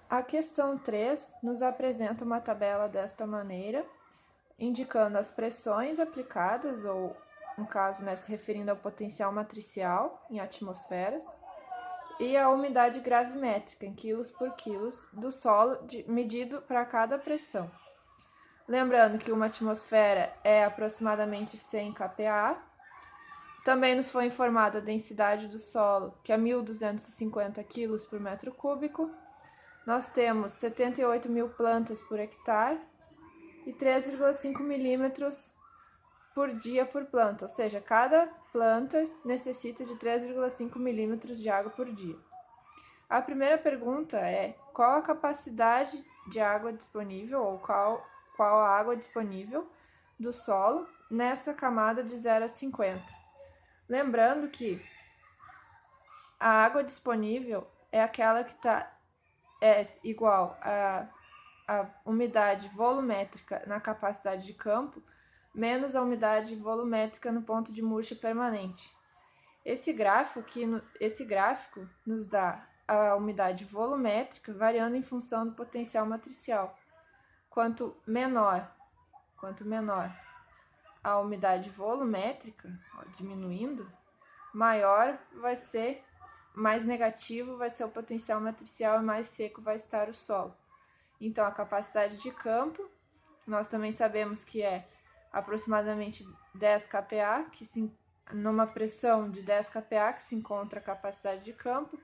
A questão 3 nos apresenta uma tabela desta maneira, indicando as pressões aplicadas, ou, no caso, se referindo ao potencial matricial em atmosferas, e a umidade gravimétrica, em quilos por quilos, do solo medido para cada pressão. Lembrando que uma atmosfera é aproximadamente 100 kPa. Também nos foi informada a densidade do solo, que é 1.250 kg por metro cúbico. Nós temos 78 mil plantas por hectare e 3,5 milímetros por dia por planta, ou seja, cada planta necessita de 3,5 milímetros de água por dia. A primeira pergunta é: qual a capacidade de água disponível, ou qual a água disponível do solo nessa camada de 0 a 50? Lembrando que a água disponível é aquela que é igual a umidade volumétrica na capacidade de campo menos a umidade volumétrica no ponto de murcha permanente. Esse gráfico nos dá a umidade volumétrica variando em função do potencial matricial. Quanto menor a umidade volumétrica, diminuindo, mais negativo vai ser o potencial matricial e mais seco vai estar o solo. Então, a capacidade de campo, nós também sabemos que é aproximadamente 10 kPa, numa pressão de 10 kPa que se encontra a capacidade de campo,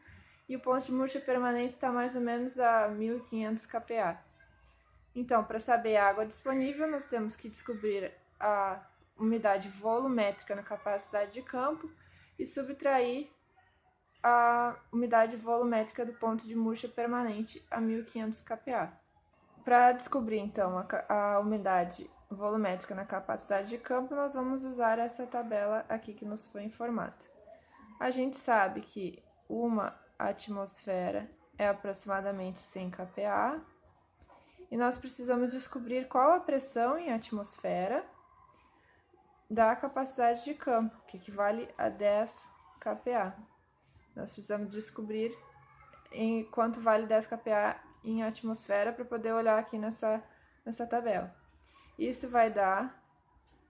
e o ponto de murcha permanente está mais ou menos a 1.500 kPa. Então, para saber a água disponível, nós temos que descobrir a umidade volumétrica na capacidade de campo e subtrair a umidade volumétrica do ponto de murcha permanente a 1.500 kPa. Para descobrir, então, a umidade volumétrica na capacidade de campo, nós vamos usar essa tabela aqui que nos foi informada. A gente sabe que uma atmosfera é aproximadamente 100 kPa, e nós precisamos descobrir qual a pressão em atmosfera da capacidade de campo, que equivale a 10 kPa. Nós precisamos descobrir quanto vale 10 kPa em atmosfera para poder olhar aqui nessa tabela. Isso vai dar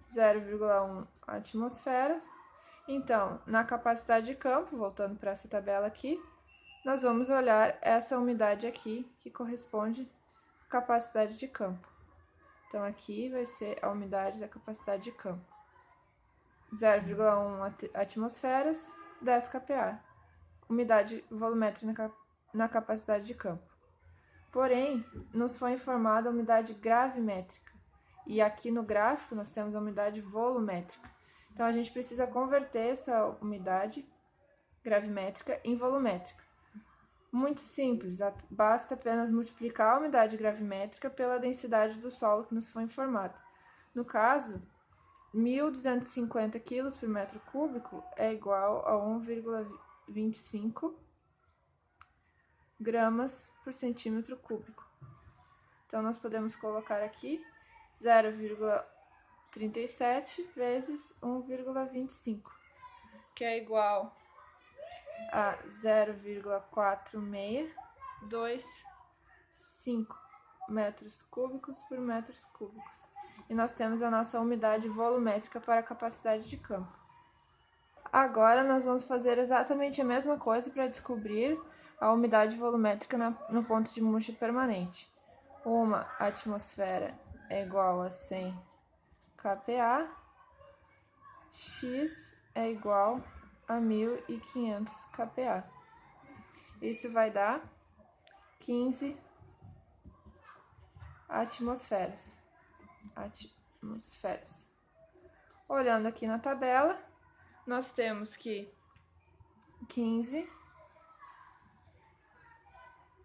0,1 atmosferas. Então, na capacidade de campo, voltando para essa tabela aqui, nós vamos olhar essa umidade aqui, que corresponde à capacidade de campo. Então, aqui vai ser a umidade da capacidade de campo. 0,1 atmosferas, 10 kPa. Umidade volumétrica na capacidade de campo. Porém, nos foi informada a umidade gravimétrica. E aqui no gráfico nós temos a umidade volumétrica. Então, a gente precisa converter essa umidade gravimétrica em volumétrica. Muito simples, basta apenas multiplicar a umidade gravimétrica pela densidade do solo que nos foi informada. No caso, 1.250 kg por metro cúbico é igual a 1,25 gramas por centímetro cúbico. Então, nós podemos colocar aqui 0,37 vezes 1,25, que é igual a 0,4625 metros cúbicos por metros cúbicos. E nós temos a nossa umidade volumétrica para a capacidade de campo. Agora, nós vamos fazer exatamente a mesma coisa para descobrir a umidade volumétrica no ponto de murcha permanente. Uma atmosfera é igual a 100 kPa, X é igual a 1.500 kPa. Isso vai dar 15 atmosferas. Olhando aqui na tabela, nós temos que 15,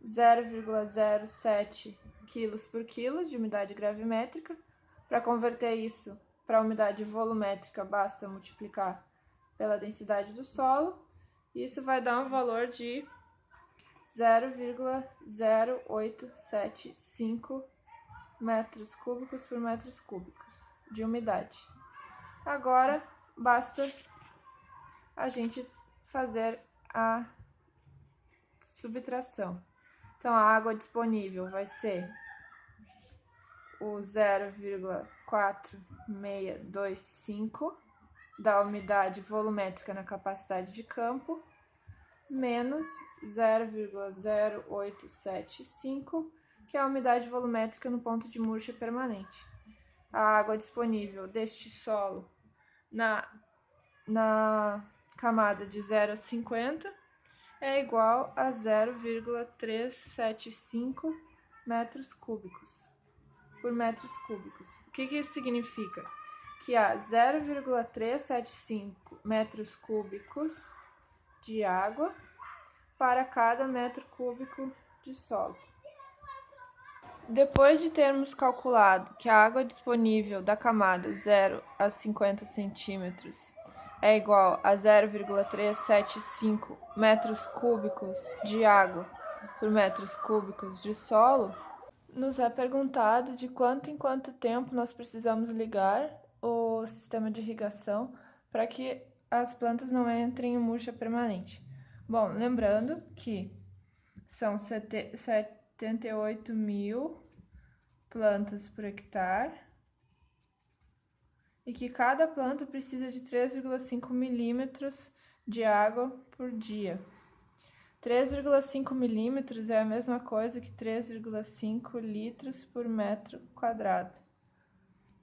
0,07 quilos por quilo de umidade gravimétrica. Para converter isso para a umidade volumétrica, basta multiplicar pela densidade do solo. Isso vai dar um valor de 0,0875 metros cúbicos por metros cúbicos de umidade. Agora, basta a gente fazer a subtração. Então, a água disponível vai ser o 0,4625 da umidade volumétrica na capacidade de campo, menos 0,0875, que é a umidade volumétrica no ponto de murcha permanente. A água disponível deste solo na camada de 0 a 50 é igual a 0,375 metros cúbicos por metros cúbicos. O que isso significa? Que há 0,375 metros cúbicos de água para cada metro cúbico de solo. Depois de termos calculado que a água disponível da camada 0 a 50 centímetros é igual a 0,375 metros cúbicos de água por metros cúbicos de solo, nos é perguntado de quanto em quanto tempo nós precisamos ligar o sistema de irrigação para que as plantas não entrem em murcha permanente. Bom, lembrando que são 78 mil plantas por hectare e que cada planta precisa de 3,5 milímetros de água por dia. 3,5 milímetros é a mesma coisa que 3,5 litros por metro quadrado.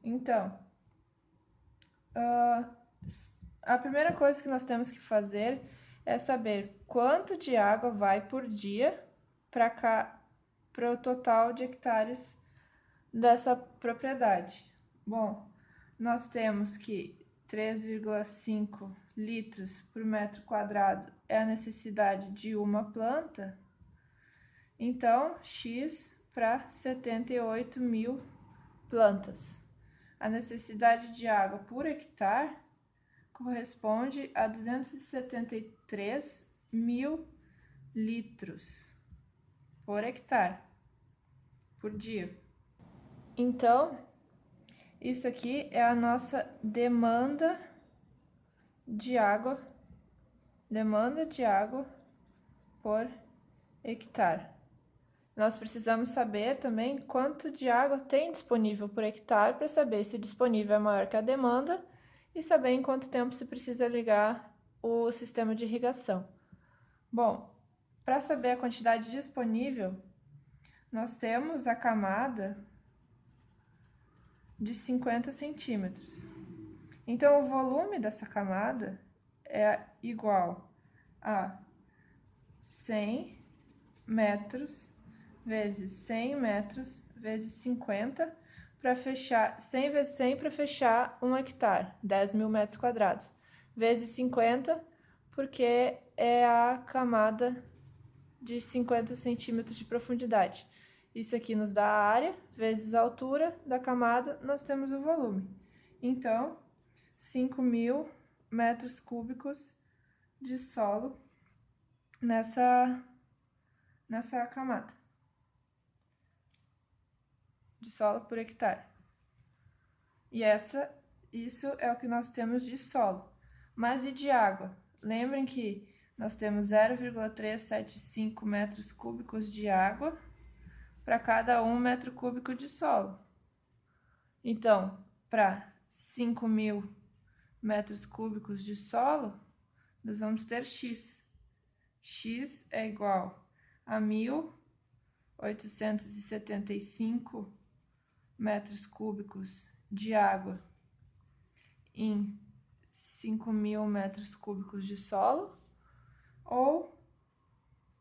Então, a primeira coisa que nós temos que fazer é saber quanto de água vai por dia para o total de hectares dessa propriedade. Bom, nós temos que 3,5 litros por metro quadrado é a necessidade de uma planta, então X para 78 mil plantas. A necessidade de água por hectare corresponde a 273 mil litros por hectare por dia. Então, isso aqui é a nossa demanda de água por hectare. Nós precisamos saber também quanto de água tem disponível por hectare para saber se o disponível é maior que a demanda e saber em quanto tempo se precisa ligar o sistema de irrigação. Bom, para saber a quantidade disponível, nós temos a camada de 50 centímetros. Então, o volume dessa camada é igual a 100 metros vezes 100 metros vezes 50 para fechar 100 vezes 100 para fechar 1 hectare, 10 mil metros quadrados, vezes 50 porque é a camada de 50 centímetros de profundidade. Isso aqui nos dá a área vezes a altura da camada, nós temos o volume. Então, 5.000 metros cúbicos de solo nessa camada de solo por hectare. E isso é o que nós temos de solo. Mas e de água? Lembrem que nós temos 0,375 metros cúbicos de água para cada 1 metro cúbico de solo. Então, para 5.000 metros cúbicos de solo, nós vamos ter X. X é igual a 1.875 metros cúbicos de água em 5.000 metros cúbicos de solo, ou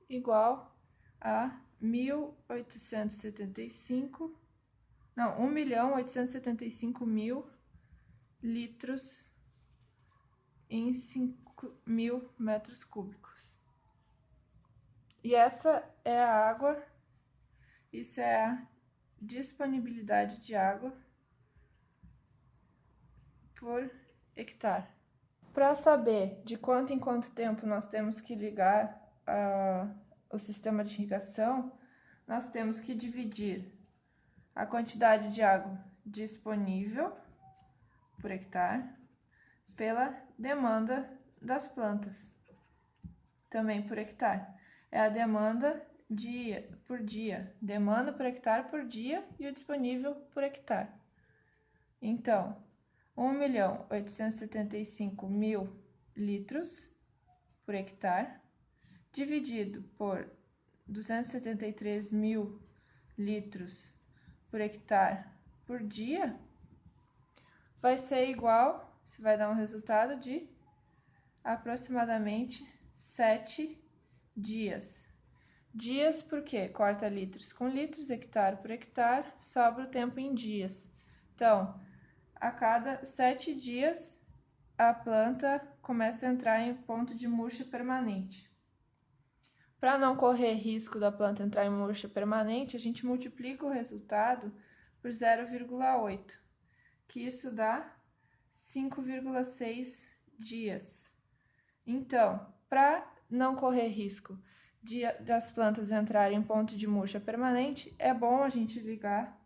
igual a 1.875.000 litros em 5.000 metros cúbicos. E essa é a água, isso é a disponibilidade de água por hectare. Para saber de quanto em quanto tempo nós temos que ligar o sistema de irrigação, nós temos que dividir a quantidade de água disponível por hectare pela demanda das plantas, também por hectare. É a demanda por dia, demanda por hectare por dia e o disponível por hectare. Então, 1.875.000 litros por hectare, dividido por 273.000 litros por hectare por dia, vai ser igual, isso vai dar um resultado de aproximadamente 7 dias. Dias porque corta litros com litros, hectare por hectare, sobra o tempo em dias. Então, a cada 7 dias, a planta começa a entrar em ponto de murcha permanente. Para não correr risco da planta entrar em murcha permanente, a gente multiplica o resultado por 0,8, que isso dá 5,6 dias. Então, para não correr risco das plantas entrarem em ponto de murcha permanente, é bom a gente ligar,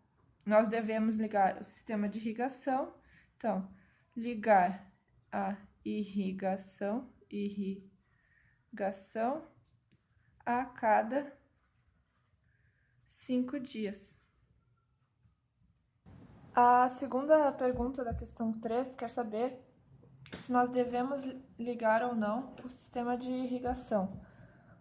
nós devemos ligar o sistema de irrigação. Então, ligar a irrigação a cada 5 dias. A segunda pergunta da questão 3 quer saber se nós devemos ligar ou não o sistema de irrigação.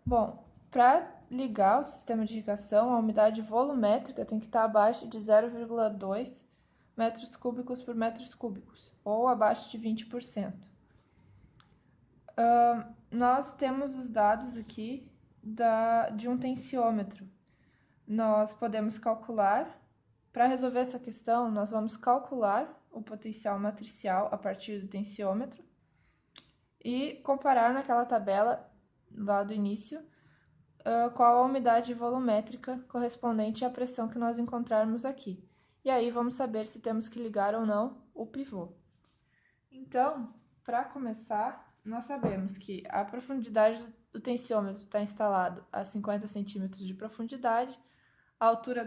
Bom, para ligar o sistema de irrigação, a umidade volumétrica tem que estar abaixo de 0,2 metros cúbicos por metros cúbicos, ou abaixo de 20%. Nós temos os dados aqui de um tensiômetro. Nós podemos calcular, para resolver essa questão, nós vamos calcular o potencial matricial a partir do tensiômetro e comparar naquela tabela lá do início qual a umidade volumétrica correspondente à pressão que nós encontrarmos aqui. E aí vamos saber se temos que ligar ou não o pivô. Então, para começar, nós sabemos que a profundidade do tensiômetro está instalado a 50 centímetros de profundidade, a altura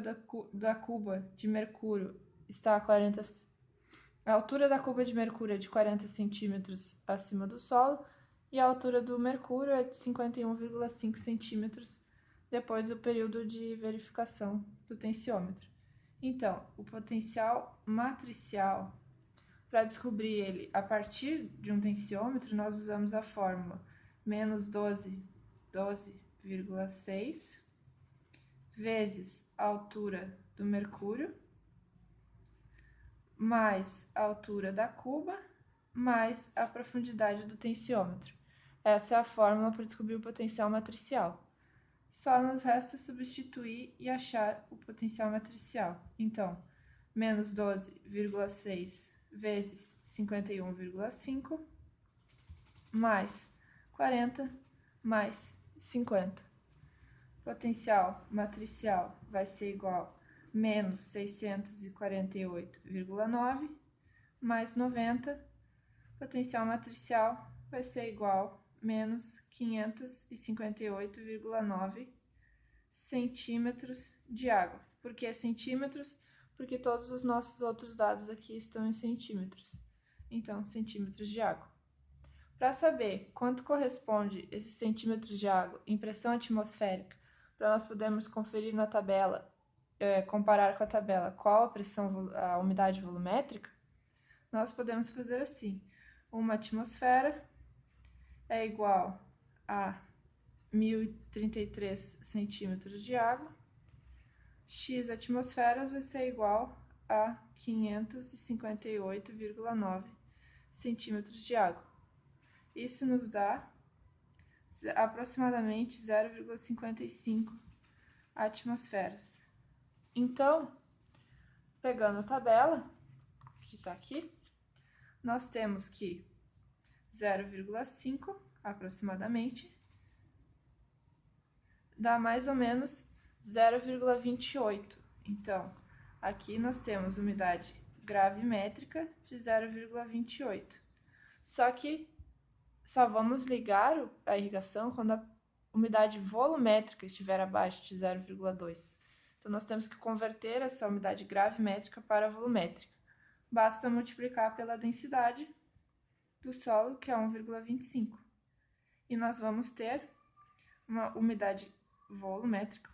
da cuba de mercúrio está a altura da cuba de mercúrio é de 40 centímetros acima do solo e a altura do mercúrio é de 51,5 centímetros depois do período de verificação do tensiômetro. Então, o potencial matricial, para descobrir ele a partir de um tensiômetro, nós usamos a fórmula menos 12,6 vezes a altura do mercúrio, mais a altura da cuba, mais a profundidade do tensiômetro. Essa é a fórmula para descobrir o potencial matricial. Só nos resta substituir e achar o potencial matricial. Então, menos 12,6 vezes 51,5, mais 40, mais 50. Potencial matricial vai ser igual a menos 648,9, mais 90. Potencial matricial vai ser igual a menos 558,9 centímetros de água. Por que centímetros? Porque todos os nossos outros dados aqui estão em centímetros. Então, centímetros de água. Para saber quanto corresponde esses centímetros de água em pressão atmosférica, para nós podermos conferir na tabela, comparar com a tabela qual a umidade volumétrica, nós podemos fazer assim. Uma atmosfera é igual a 1.033 centímetros de água. X atmosferas vai ser igual a 558,9 centímetros de água. Isso nos dá aproximadamente 0,55 atmosferas. Então, pegando a tabela, que está aqui, nós temos que 0,5 aproximadamente dá mais ou menos 0,28. Então, aqui nós temos umidade gravimétrica de 0,28. Só que só vamos ligar a irrigação quando a umidade volumétrica estiver abaixo de 0,2. Então, nós temos que converter essa umidade gravimétrica para volumétrica. Basta multiplicar pela densidade do solo, que é 1,25. E nós vamos ter uma umidade volumétrica,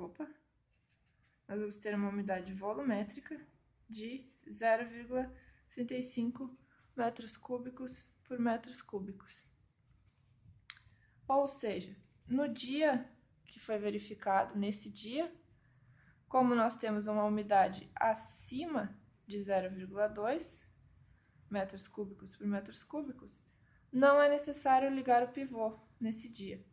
nós vamos ter uma umidade volumétrica de 0,35 metros cúbicos por metros cúbicos. Ou seja, no dia que foi verificado, nesse dia, como nós temos uma umidade acima de 0,2 metros cúbicos por metros cúbicos, não é necessário ligar o pivô nesse dia.